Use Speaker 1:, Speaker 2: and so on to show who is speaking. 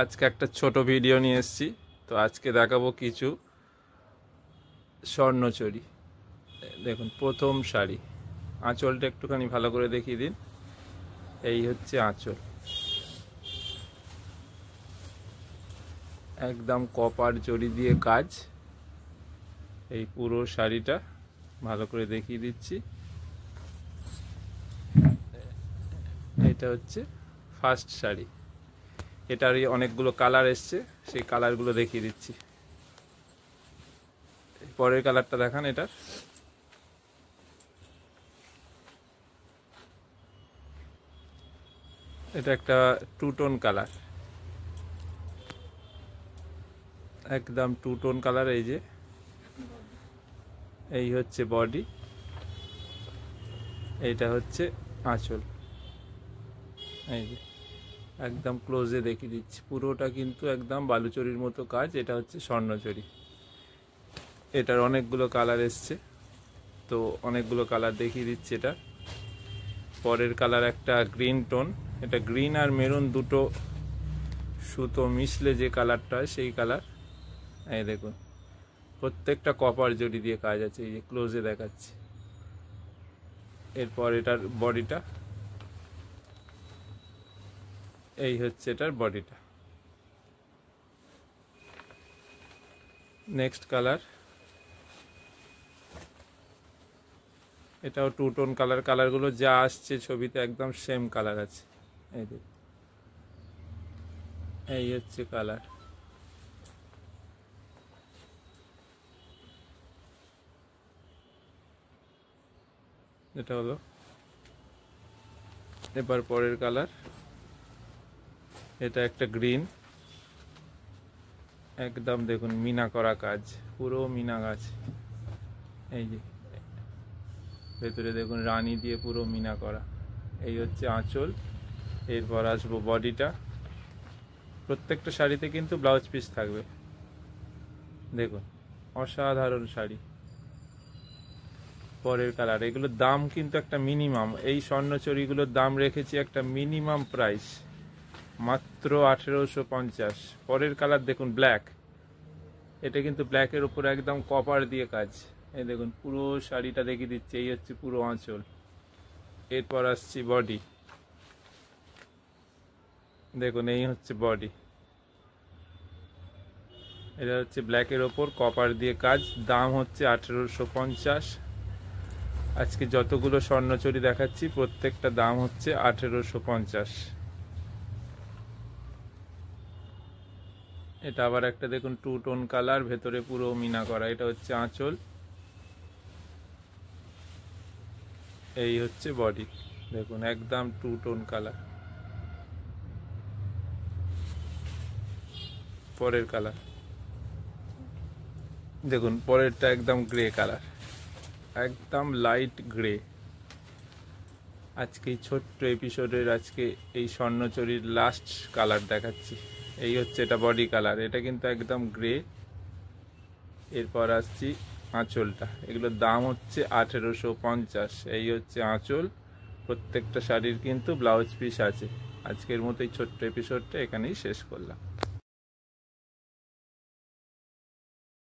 Speaker 1: আজকে একটা ছোট ভিডিও নিয়ে এসেছি। তো আজকে দেখাবো কিছু স্বর্ণচরী। দেখুন, প্রথম শাড়ি, আঁচলটা একটুখানি ভালো করে দেখিয়ে দিন। এই হচ্ছে আঁচল, একদম কপার জরি দিয়ে কাজ। এই পুরো শাড়িটা ভালো করে দেখিয়ে দিচ্ছি। এটা হচ্ছে ফার্স্ট শাড়ি। এটারই অনেকগুলো কালার এসছে, সেই কালারগুলো দেখিয়ে দিচ্ছি। পরের কালারটা দেখান। এটা একটা টু টোন কালার, একদম টু টোন কালার। এই হচ্ছে বডি, এইটা হচ্ছে আঁচল। এই যে একদম ক্লোজে দেখিয়ে দিচ্ছি, পুরোটা কিন্তু একদম বালুচরির মতো কাজ। এটা হচ্ছে স্বর্ণচরী। এটার অনেকগুলো কালার এসছে, তো অনেকগুলো কালার দেখিয়ে দিচ্ছি। এটা পরের কালার একটা গ্রিন টোন। এটা গ্রিন আর মেরুন দুটো সুতো মিশলে যে কালারটা হয় সেই কালার। এই দেখুন, প্রত্যেকটা কপার জড়ি দিয়ে কাজ আছে। এই যে ক্লোজে দেখাচ্ছি। এরপর এটার বডিটা, এই হচ্ছে এটার বডিটা। নেক্সট কালার, এটাও টু টোন কালার। কালারগুলো যা আসছে ছবিতে একদম সেম কালার আছে। এই দেখুন, এই হচ্ছে কালার। এটা হলো। এবার পরের কালার, এটা একটা গ্রিন, একদম দেখুন মিনা করা কাজ, পুরো মিনা গাছ। এই যে ভেতরে দেখুন রানী দিয়ে পুরো মিনা করা। এই হচ্ছে আঁচল। এরপর আসবো বডিটা। প্রত্যেকটা শাড়িতে কিন্তু ব্লাউজ পিস থাকবে। দেখুন, অসাধারণ শাড়ি। পরের কালার, এগুলোর দাম কিন্তু একটা মিনিমাম। এই স্বর্ণচরীগুলোর দাম রেখেছি একটা মিনিমাম প্রাইস, মাত্র 1850। পরের কালার দেখুন, ব্ল্যাক। এটা কিন্তু ব্ল্যাকের উপর একদম কপার দিয়ে কাজ। এই দেখুন, পুরো শাড়িটা দেখিয়ে দিচ্ছে। এই হচ্ছে পুরো আঁচল। এরপর আসছি বডি। দেখুন, এই হচ্ছে বডি। এটা হচ্ছে ব্ল্যাকের ওপর কপার দিয়ে কাজ। দাম হচ্ছে 1850। আজকে যতগুলো স্বর্ণচরী দেখাচ্ছি প্রত্যেকটা দাম হচ্ছে 1850। এটা আবার একটা দেখুন টু টোন কালার, ভেতরে পুরো মিনা করা। এটা হচ্ছে আঁচল, এই হচ্ছে বডি। দেখুন, একদম টু টোন কালার। পরের কালার দেখুন, পরেরটা একদম গ্রে কালার, একদম লাইট গ্রে। আজকে এই ছোট্ট এপিসোডের আজকে এই স্বর্ণচরীর লাস্ট কালার দেখাচ্ছি। এই হচ্ছে এটা বডি কালার, এটা কিন্তু একদম গ্রে। এরপর আসছি আঁচলটা। এগুলোর দাম হচ্ছে 1850। এই হচ্ছে আঁচল। প্রত্যেকটা শাড়ির কিন্তু ব্লাউজ পিস আছে। আজকের মতো এই ছোট্ট এপিসোডটা এখানেই শেষ করলাম।